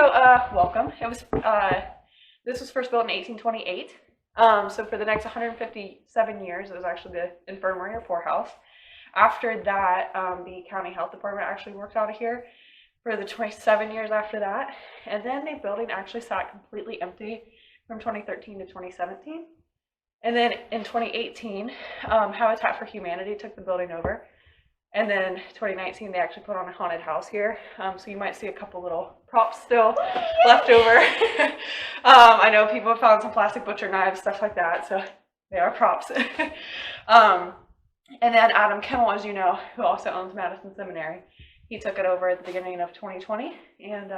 So, welcome. This was first built in 1828. So for the next 157 years, it was actually the infirmary or poorhouse. After that, the county health department actually worked out of here for the 27 years after that. And then the building actually sat completely empty from 2013 to 2017. And then in 2018, Habitat for Humanity took the building over. And then 2019, they actually put on a haunted house here. So you might see a couple little props still left over. I know people have found some plastic butcher knives, stuff like that. So they are props. And then Adam Kimmel, as you know, who also owns Madison Seminary, he took it over at the beginning of 2020. And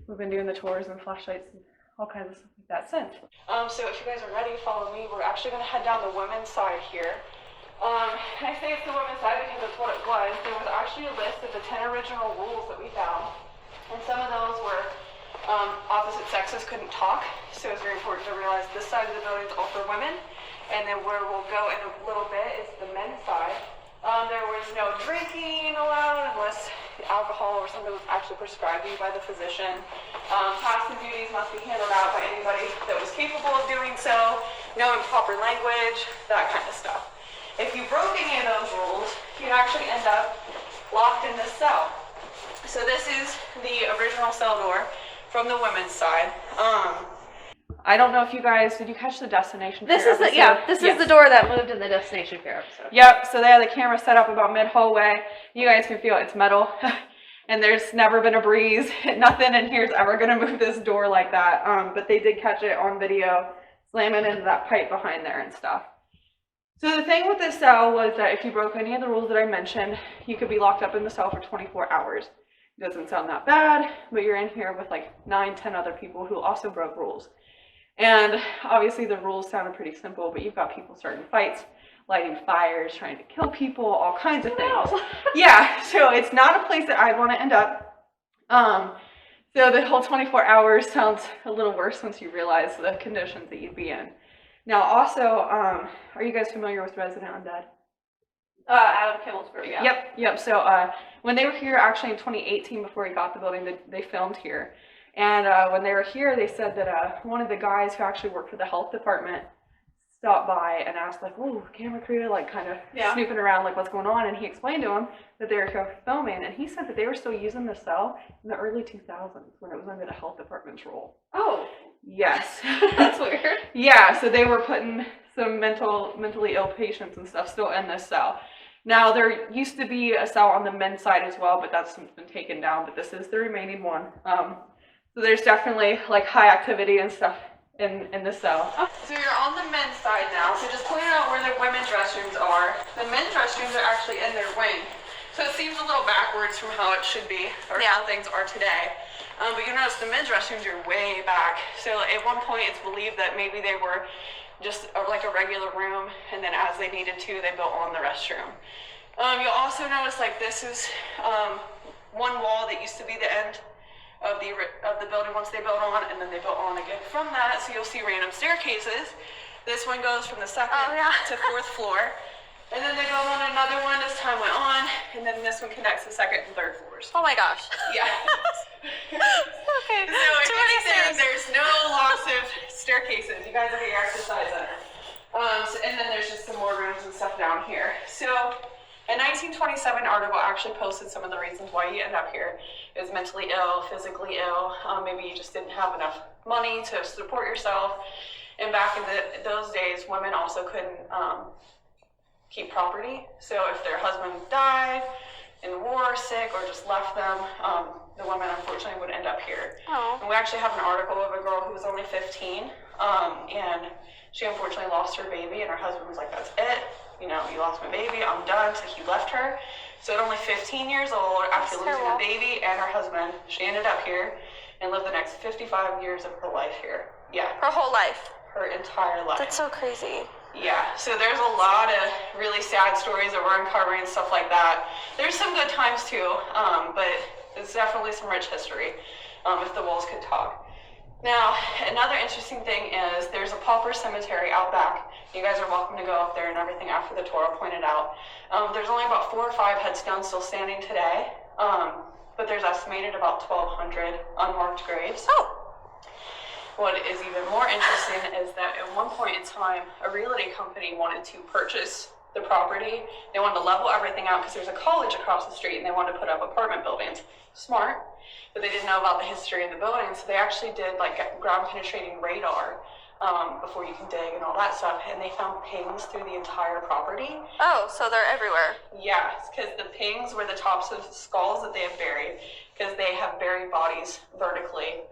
we've been doing the tours and flashlights and all kinds of stuff like that since. So if you guys are ready, follow me. We're actually going to head down the women's side here. I say it's the women's side because that's what it was. There was actually a list of the 10 original rules that we found, and some of those were opposite sexes couldn't talk, so it's very important to realize this side of the building is all for women, and then where we'll go in a little bit is the men's side. There was no drinking allowed unless alcohol or something was actually prescribed to you by the physician. Tasks and duties must be handled out by anybody that was capable of doing so, knowing proper language, that kind of stuff. If you broke any of those rules, you'd actually end up locked in this cell. So this is the original cell door from the women's side. I don't know if you guys, did you catch the Destination Fear episode? This is the door that moved in the Destination Fear episode. Yep, so they had the camera set up about mid-hallway. You guys can feel it's metal, and there's never been a breeze. Nothing in here is ever going to move this door like that, but they did catch it on video, slamming into that pipe behind there and stuff. So the thing with this cell was that if you broke any of the rules that I mentioned, you could be locked up in the cell for 24 hours. It doesn't sound that bad, but you're in here with like 9-10 other people who also broke rules. And obviously the rules sounded pretty simple, but you've got people starting fights, lighting fires, trying to kill people, all kinds of things. Yeah, so it's not a place that I'd want to end up. So the whole 24 hours sounds a little worse once you realize the conditions that you'd be in. Now, also, are you guys familiar with Resident Undead? Adam Kimmel's group, yeah. Yep. So when they were here, actually in 2018, before he got the building, they filmed here. And when they were here, they said that one of the guys who actually worked for the health department stopped by and asked, like, "Ooh, camera crew," like kind of snooping around, like, what's going on? And he explained to him that they were here filming, and he said that they were still using the cell in the early 2000s when it was under the health department's role. Oh. Yes. That's weird. Yeah, so they were putting some mentally ill patients and stuff still in this cell. Now, there used to be a cell on the men's side as well, but that's been taken down, but this is the remaining one. So there's definitely like high activity and stuff in the cell. So you're on the men's side now, so just point out where the women's restrooms are. The men's restrooms are actually in their wing. So it seems a little backwards from how it should be, or how things are today. But you notice the men's restrooms are way back. So at one point it's believed that maybe they were just like a regular room, and then as they needed to, they built on the restroom. You'll also notice like this is one wall that used to be the end of the building once they built on, and then they built on again from that. So you'll see random staircases. This one goes from the second to fourth floor. And then they built on another one as time went on, and then this one connects the second and third floors. Oh my gosh. Yeah. Okay. So if anything, there's no loss of staircases. You guys are the exercise center. And then there's just some more rooms and stuff down here. So a 1927 article actually posted some of the reasons why you end up here. It was mentally ill, physically ill. Maybe you just didn't have enough money to support yourself. And back in those days, women also couldn't keep property. So if their husband died in war, sick, or just left them, the women unfortunately would end up here. Oh. And we actually have an article of a girl who was only 15, and she unfortunately lost her baby, and her husband was like, "That's it, you know, you lost my baby, I'm done." So he left her. So at only 15 years old, after losing a baby and her husband, she ended up here and lived the next 55 years of her life here. Yeah. Her whole life. Her entire life. That's so crazy. Yeah, so there's a lot of really sad stories that we're uncovering and stuff like that. There's some good times too, but it's definitely some rich history, if the walls could talk. Now, another interesting thing is there's a pauper cemetery out back. You guys are welcome to go up there and everything after the tour. I'll point it out. There's only about 4 or 5 headstones still standing today, but there's estimated about 1,200 unmarked graves. Oh. What is even more interesting is that at one point in time, a realty company wanted to purchase the property. They wanted to level everything out because there's a college across the street and they wanted to put up apartment buildings. Smart, but they didn't know about the history of the building, so they actually did like ground penetrating radar before you can dig and all that stuff, and they found pings through the entire property. Oh, so they're everywhere. Yeah, because the pings were the tops of skulls that they have buried, because they have buried bodies vertically,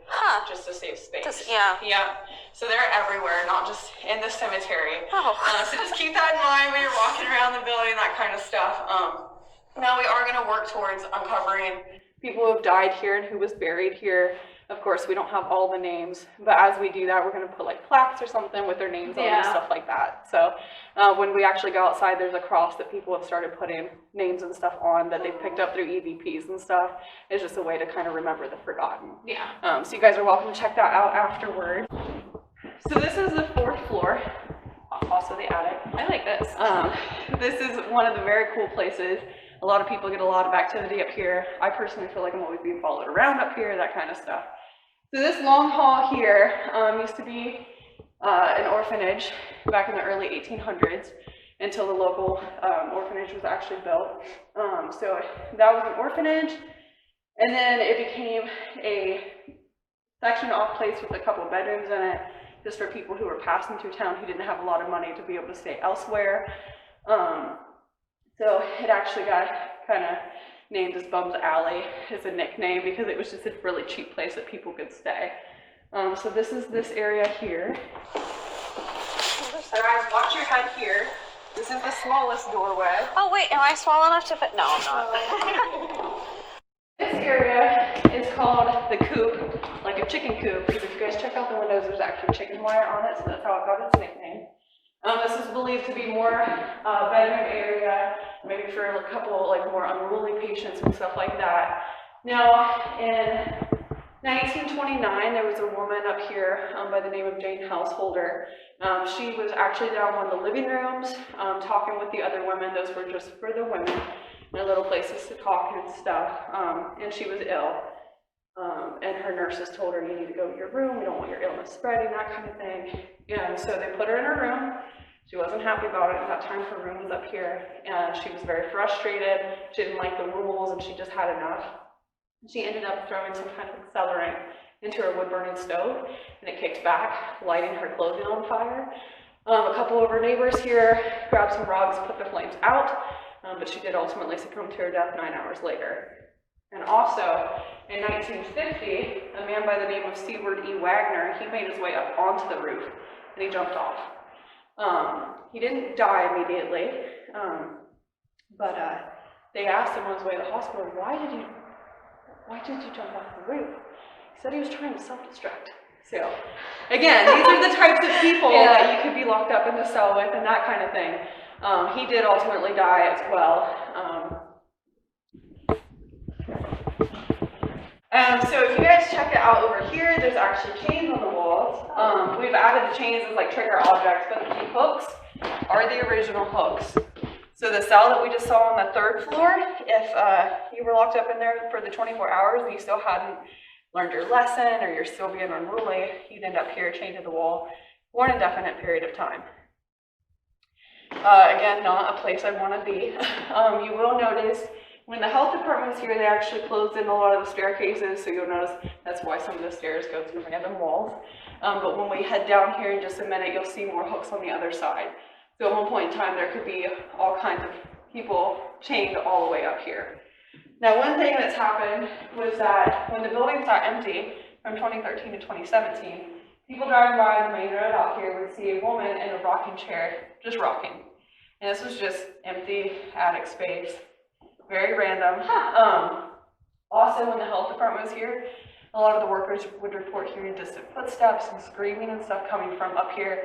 just to save space. Yeah. So they're everywhere, not just in the cemetery. Oh. So just keep that in mind when you're walking around the building, that kind of stuff. Now we are going to work towards uncovering people who have died here and who was buried here. Of course, we don't have all the names, but as we do that, we're going to put like plaques or something with their names on and stuff like that. So when we actually go outside, there's a cross that people have started putting names and stuff on that they've picked up through EVPs and stuff. It's just a way to kind of remember the forgotten. Yeah. So you guys are welcome to check that out afterward. So this is the 4th floor, also the attic. I like this. This is one of the very cool places. A lot of people get a lot of activity up here. I personally feel like I'm always being followed around up here, that kind of stuff. So this long hall here used to be an orphanage back in the early 1800s until the local orphanage was actually built. So that was an orphanage, and then it became a section off place with a couple of bedrooms in it, just for people who were passing through town who didn't have a lot of money to be able to stay elsewhere. So it actually got kind of named as Bum's Alley as a nickname because it was just a really cheap place that people could stay. So this is this area here. So guys, watch your head here. This is the smallest doorway. Oh wait, am I small enough to fit? No, I'm not. This area is called the Coop, like a chicken coop, because if you guys check out the windows, there's actually chicken wire on it, so that's how it got its nickname. This is believed to be more bedroom area, maybe for a couple like more unruly patients and stuff like that. Now, in 1929, there was a woman up here by the name of Jane Householder. She was actually down one of the living rooms talking with the other women. Those were just for the women, their little places to talk and stuff. And she was ill. And her nurses told her, you need to go to your room, we don't want your illness spreading, that kind of thing. And so they put her in her room. She wasn't happy about it. At that time, her room was up here, and she was very frustrated. She didn't like the rules, and she just had enough. She ended up throwing some kind of accelerant into her wood-burning stove, and it kicked back, lighting her clothing on fire. A couple of her neighbors here grabbed some rugs, put the flames out, but she did ultimately succumb to her death 9 hours later. And also, in 1950, a man by the name of Seward E. Wagner, he made his way up onto the roof, and he jumped off. He didn't die immediately, but they asked him on his way to the hospital, why did you jump off the roof? He said he was trying to self-destruct. So, again, these are the types of people that you could be locked up in the cell with and that kind of thing. He did ultimately die as well. So if you guys check it out over here, there's actually chains on the walls. We've added the chains as like trigger objects, but the hooks are the original hooks. So the cell that we just saw on the 3rd floor, if you were locked up in there for the 24 hours and you still hadn't learned your lesson or you're still being unruly, you'd end up here chained to the wall for an indefinite period of time. Again, not a place I want to be. You will notice when the health department was here, they actually closed in a lot of the staircases, so you'll notice that's why some of the stairs go through random walls. But when we head down here in just a minute, you'll see more hooks on the other side. So at one point in time, there could be all kinds of people chained all the way up here. Now, one thing that's happened was that when the buildings got empty from 2013 to 2017, people driving by the main road out here would see a woman in a rocking chair, just rocking. And this was just empty attic space. Very random. Also, when the health department was here, a lot of the workers would report hearing distant footsteps and screaming and stuff coming from up here.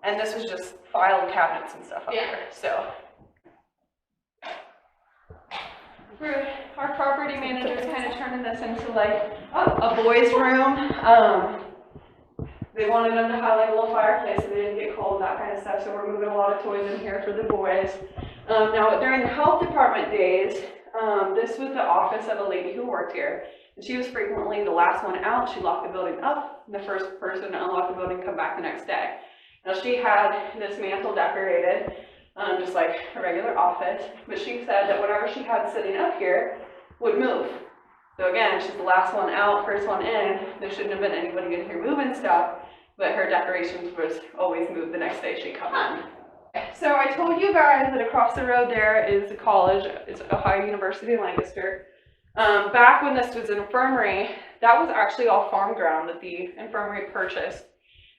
And this was just file cabinets and stuff up here. So, our property manager's kind of turning this into like a boys' room. They wanted them to have like a little fireplace so they didn't get cold, that kind of stuff. So we're moving a lot of toys in here for the boys. Now, during the health department days, this was the office of a lady who worked here. And she was frequently the last one out. She locked the building up, and the first person to unlock the building come back the next day. Now she had this mantle decorated, just like a regular office, but she said that whatever she had sitting up here would move. So again, she's the last one out, first one in. There shouldn't have been anybody in here moving stuff, but her decorations was always moved the next day she'd come in. So I told you guys that across the road there is a college. It's Ohio University in Lancaster. Back when this was an infirmary, that was actually all farm ground that the infirmary purchased.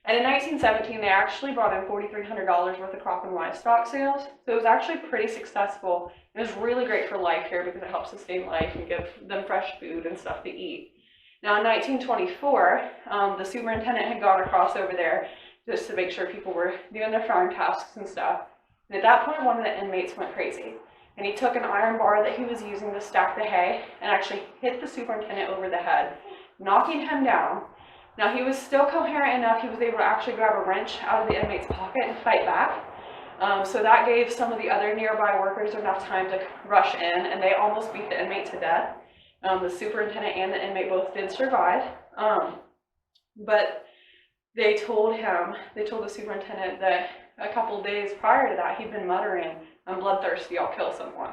And in 1917, they actually brought in $4,300 worth of crop and livestock sales. So it was actually pretty successful. It was really great for life here because it helps sustain life and give them fresh food and stuff to eat. Now in 1924, the superintendent had gone across over there just to make sure people were doing their farm tasks and stuff. And at that point, one of the inmates went crazy. And he took an iron bar that he was using to stack the hay and actually hit the superintendent over the head, knocking him down. Now he was still coherent enough, he was able to actually grab a wrench out of the inmate's pocket and fight back. So that gave some of the other nearby workers enough time to rush in, and they almost beat the inmate to death. The superintendent and the inmate both did survive. But they told the superintendent that a couple days prior to that, he'd been muttering, "I'm bloodthirsty, I'll kill someone."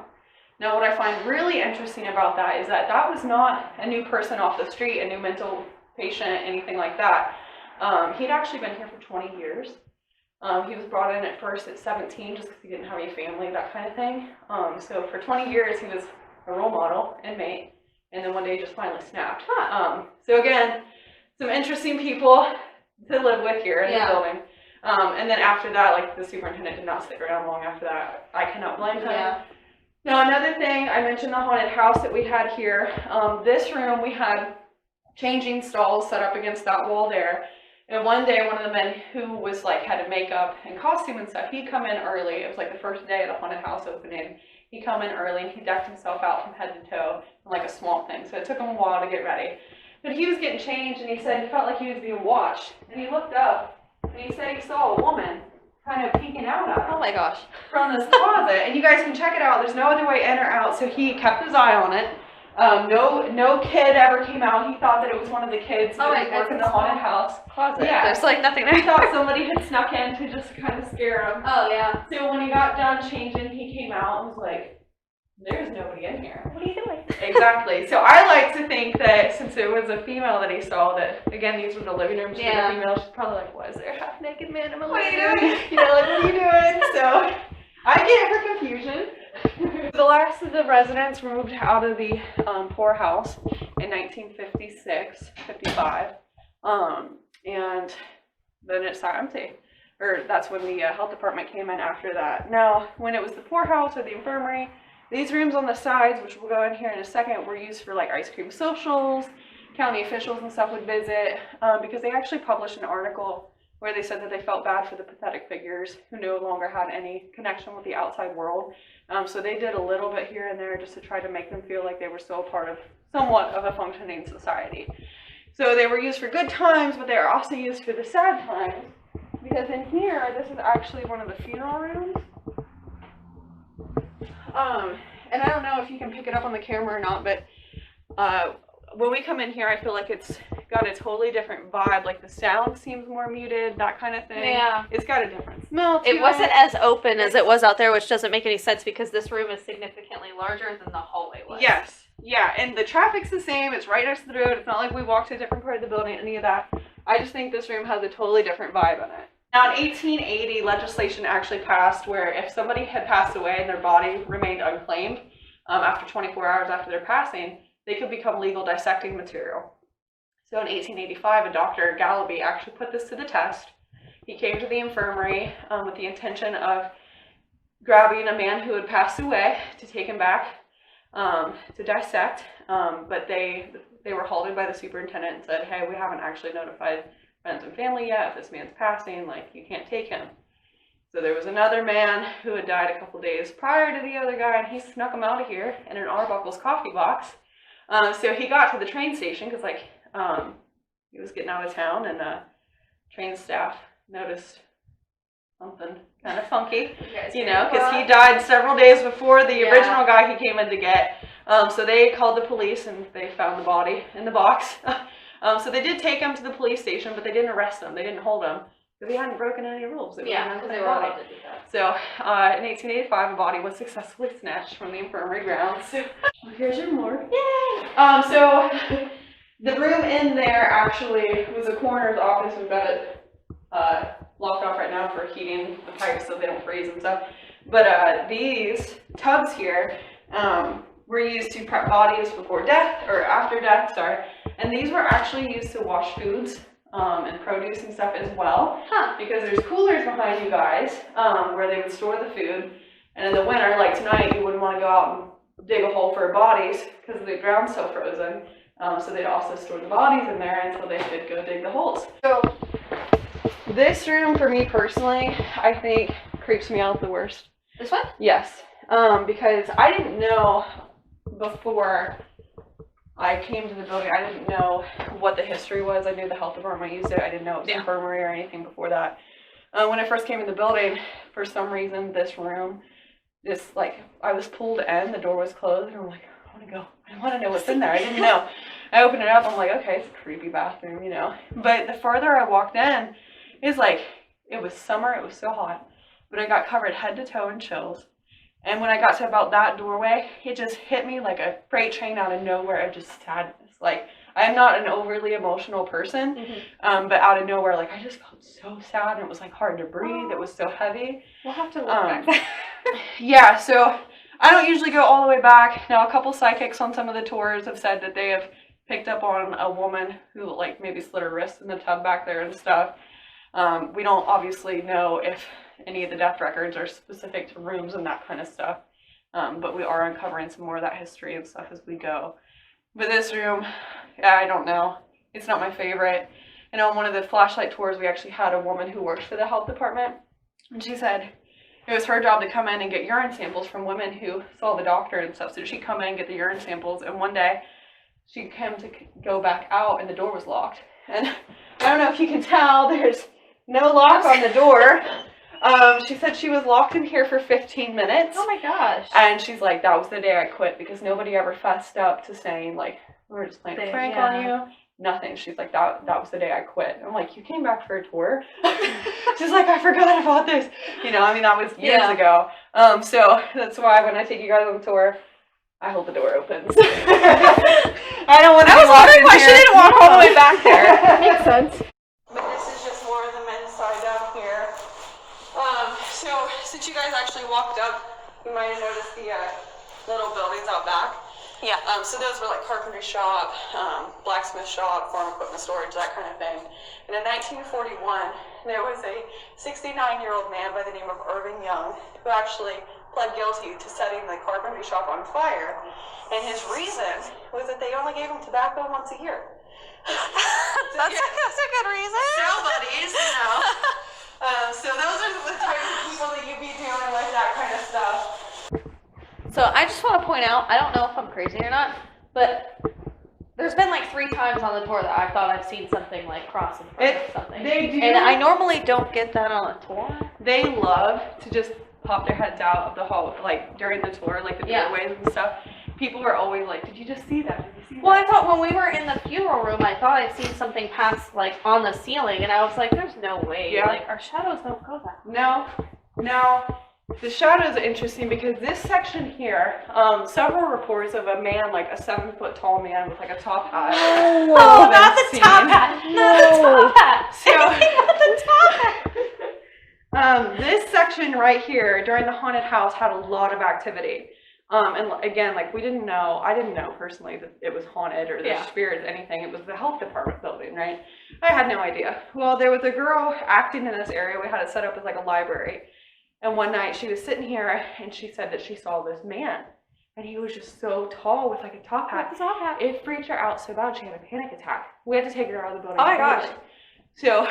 Now, what I find really interesting about that is that that was not a new person off the street, a new mental patient, anything like that. He'd actually been here for 20 years. He was brought in at first at 17 just because he didn't have any family, that kind of thing. So for 20 years, he was a role model inmate, and then one day he just finally snapped. So again, some interesting people to live with here in the building. And then after that, like, the superintendent did not stick around long after that. I cannot blame him. Yeah. Now, another thing, I mentioned the haunted house that we had here. This room, we had changing stalls set up against that wall there. And one day, one of the men who was like had makeup and costume and stuff, he'd come in early. It was like the first day of the haunted house opening. He'd come in early and he decked himself out from head to toe in like a swamp thing. So it took him a while to get ready. But he was getting changed and he said he felt like he was being watched. And he looked up and he said he saw a woman kind of peeking out at him. Oh my gosh. From this closet. And you guys can check it out. There's no other way in or out. So he kept his eye on it. No kid ever came out. He thought that it was one of the kids that was working the haunted house closet. Yeah. There's like nothing there. He thought somebody had snuck in to just kind of scare him. Oh yeah. So when he got done changing, he came out and was like, "There's nobody in here. What are you doing?" Exactly. So I like to think that since it was a female that he saw, that again these were the living rooms for the female, she's probably like, "What is there? Half naked man in my living room?" You know, like, what are you doing? So I get her confusion. The last of the residents were moved out of the poorhouse in 1956, 55, and then it sat empty. Or that's when the health department came in after that. Now, when it was the poorhouse or the infirmary, these rooms on the sides, which we'll go in here in a second, were used for like ice cream socials. County officials and stuff would visit because they actually published an article where they said that they felt bad for the pathetic figures who no longer had any connection with the outside world. So they did a little bit here and there just to try to make them feel like they were still a part of somewhat of a functioning society. So they were used for good times, but they are also used for the sad times. Because in here, this is actually one of the funeral rooms. And I don't know if you can pick it up on the camera or not, but when we come in here, I feel like it's got a totally different vibe. Like the sound seems more muted, that kind of thing. Yeah. It's got a different smell to it. It wasn't as open as it was out there, which doesn't make any sense because this room is significantly larger than the hallway was. Yes. Yeah, and the traffic's the same. It's right next to the road. It's not like we walked to a different part of the building, any of that. I just think this room has a totally different vibe in it. Now, in 1880, legislation actually passed where if somebody had passed away and their body remained unclaimed after 24 hours after their passing, they could become legal dissecting material. So in 1885, a Dr. Gallaby actually put this to the test. He came to the infirmary with the intention of grabbing a man who had passed away to take him back to dissect, but they were halted by the superintendent and said, "Hey, we haven't actually notified friends and family yet. If this man's passing, like, you can't take him." So there was another man who had died a couple days prior to the other guy, and he snuck him out of here in an Arbuckle's coffee box. So he got to the train station because, like, he was getting out of town, and train staff noticed something kind of funky, you know, because he died several days before the original guy he came in to get. So they called the police and they found the body in the box. So they did take him to the police station, but they didn't arrest him. They didn't hold him because he hadn't broken any rules. It was an because they unclaimed were body. allowed to do that. So in 1885, a body was successfully snatched from the infirmary grounds. So here's your morgue. Yay! So the room in there actually was a coroner's office. We've got it locked off right now for heating the pipes so they don't freeze and stuff. But these tubs here were used to prep bodies before death or after death, and these were actually used to wash foods and produce and stuff as well, because there's coolers behind you guys where they would store the food, and in the winter, like tonight, you wouldn't want to go out and dig a hole for bodies because the ground's so frozen, so they'd also store the bodies in there until they could go dig the holes. So this room, for me personally, I think creeps me out the worst. This one? Yes, because I didn't know before I came to the building, I didn't know what the history was. I knew the health department used it. I didn't know it was infirmary or anything before that. When I first came in the building, for some reason, this room, I was pulled in, the door was closed, and I'm like, I want to go. I want to know what's in there. I didn't know. I opened it up, I'm like, okay, it's a creepy bathroom, you know. But the further I walked in, it was summer, it was so hot, but I got covered head to toe in chills. And when I got to about that doorway, it just hit me like a freight train out of nowhere of just sadness. Like, I am not an overly emotional person, but out of nowhere, like, I just felt so sad, and it was, like, hard to breathe. It was so heavy. We'll have to look back there. Yeah, so I don't usually go all the way back. Now, a couple psychics on some of the tours have said that they have picked up on a woman who, like, maybe slit her wrist in the tub back there and stuff. We don't obviously know if any of the death records are specific to rooms and that kind of stuff, but we are uncovering some more of that history and stuff as we go. But this room, yeah, I don't know. It's not my favorite. And on one of the flashlight tours, we actually had a woman who works for the health department, and she said it was her job to come in and get urine samples from women who saw the doctor and stuff. So she'd come in and get the urine samples, and one day she came to go back out, and the door was locked. And I don't know if you can tell, there's no lock on the door. She said she was locked in here for 15 minutes. Oh my gosh. And she's like, that was the day I quit, because nobody ever fessed up to saying, like, we were just playing a prank on you. Nothing. She's like, that was the day I quit. I'm like, you came back for a tour? She's like, I forgot about this. You know, I mean, that was years ago. So that's why when I take you guys on the tour, I hold the door open. I don't want to be locked in here. She didn't walk all the way back there. Makes sense. But this is just more of the men's side down here. So since you guys actually walked up, you might have noticed the little buildings out back. Yeah. So those were like Carpentry Shop, blacksmith shop, farm equipment storage, that kind of thing. And in 1941, there was a 69-year-old man by the name of Irving Young who actually pled guilty to setting the carpentry shop on fire. And his reason was that they only gave him tobacco once a year. That's a good reason. Sell buddies, you know. So those are the types of people that you'd be dealing with, that kind of stuff. So I just want to point out, I don't know if I'm crazy or not, but there's been like 3 times on the tour that I thought I've seen something like cross in front of something. They do. And I normally don't get that on a tour. They love to just pop their heads out of the hall, like during the tour, like the doorways and stuff. People are always like, did you just see that? Did you see that? Well, I thought when we were in the funeral room, I thought I'd seen something pass like on the ceiling, and I was like, there's no way. Yeah. Like, our shadows don't go that way. No. The shadows are interesting because this section here, several reports of a man, like a 7-foot tall man with like a top hat. Oh, not the top hat. Not the top hat. So, Not the top hat. This section right here during the haunted house had a lot of activity. And again, like I didn't know personally that it was haunted or there's spirits, anything. It was the health department building, right? I had no idea. Well, there was a girl acting in this area. We had it set up as like a library. And one night she was sitting here and she said that she saw this man. And he was just so tall with like a top hat. It freaked her out so bad she had a panic attack. We had to take her out of the building. Oh my gosh. So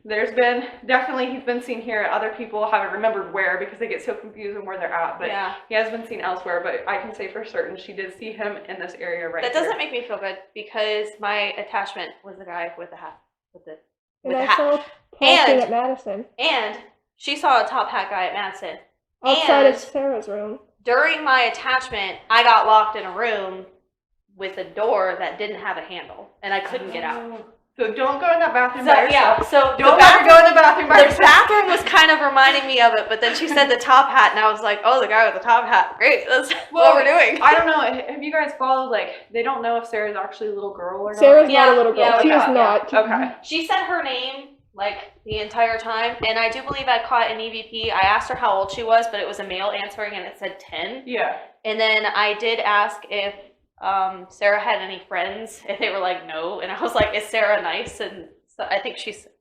there's been, definitely he's been seen here. Other people haven't remembered where because they get so confused on where they're at. But he has been seen elsewhere. But I can say for certain she did see him in this area right here. That doesn't make me feel good because my attachment was the guy with the hat. With the I saw Paul at Madison. And she saw a top hat guy at Madison. Outside of Sarah's room. during my attachment, I got locked in a room with a door that didn't have a handle, and I couldn't get out. So don't go in that bathroom So by yourself. yeah, so Don't ever go in the bathroom by the yourself. bathroom was kind of reminding me of it, but then she said the top hat, and I was like, oh, the guy with the top hat. Great, that's what we're doing. I don't know. Have you guys followed, like, they don't know if Sarah's actually a little girl or not? Sarah's Yeah, not a little girl. yeah, She is yeah. not. Okay. She said her name, like, the entire time, and I do believe I caught an EVP. I asked her how old she was, but it was a male answering, and it said 10. Yeah. And then I did ask if Sarah had any friends, and they were like, no. And I was like, is Sarah nice? And so I think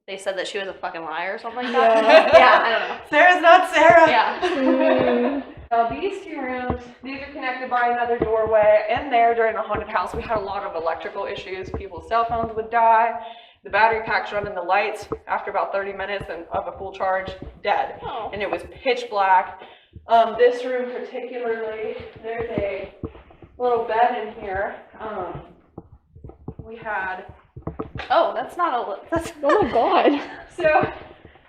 they said that she was a fucking liar or something like that. Yeah, I don't know. Sarah's not Sarah. Yeah. These two rooms, these are connected by another doorway. In there, during the haunted house, we had a lot of electrical issues. People's cell phones would die. The battery packs running the lights after about 30 minutes of a full charge, dead. Oh. And it was pitch black. This room particularly, there's a little bed in here. We had... Oh, that's not that's Oh my god. So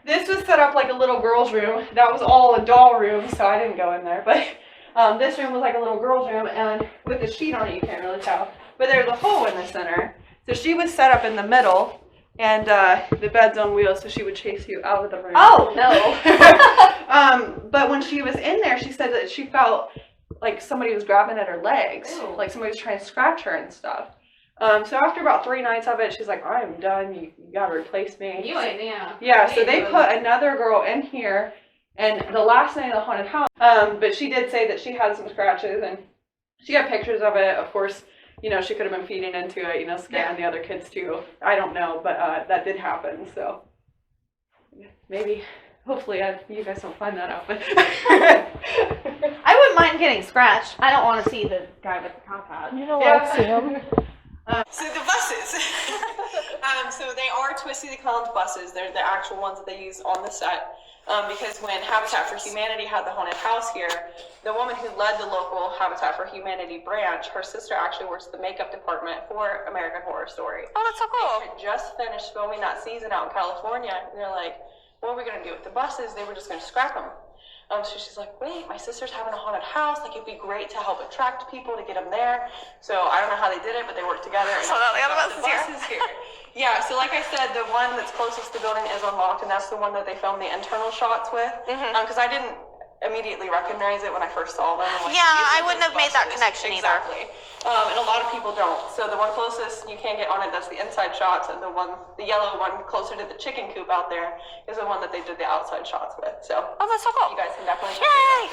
this was set up like a little girl's room. That was all a doll room, so I didn't go in there. But this room was like a little girl's room, and with a sheet on it, you can't really tell. But there's a hole in the center. So she was set up in the middle, and the bed's on wheels, so she would chase you out of the room. Oh, no. But when she was in there, she said that she felt like somebody was grabbing at her legs, Ew. like somebody was trying to scratch her and stuff. So after about 3 nights of it, she's like, I'm done. You gotta replace me. Yeah, so they put another girl in here, and the last night of the haunted house, but she did say that she had some scratches, and she had pictures of it. Of course, you know, she could have been feeding into it, you know, scaring the other kids too. I don't know, but that did happen, so maybe, hopefully, you guys don't find that out, but... I wouldn't mind getting scratched. I don't want to see the guy with the top hat. You don't want to see him. So the buses. So they are Twisty the Clown's buses. They're the actual ones that they use on the set. Because when Habitat for Humanity had the haunted house here, the woman who led the local Habitat for Humanity branch, her sister actually works the makeup department for American Horror Story. Oh, that's so cool. They had just finished filming that season out in California, and they're like, what are we going to do with the buses? They were just going to scrap them. So she's like, wait, my sister's having a haunted house. Like, it'd be great to help attract people to get them there. So I don't know how they did it, but they worked together. And So now they got the buses here. Yeah, so like I said, the one that's closest to the building is unlocked, and that's the one that they filmed the internal shots with. Because I didn't immediately recognize it when I first saw them. I'm like, Yeah, these I are wouldn't have those made that buses. connection either. Exactly. And a lot of people don't. So the one closest you can't get on it, that's the inside shots, and the yellow one closer to the chicken coop out there is the one that they did the outside shots with. So Oh, that's so cool. you guys can definitely check it out.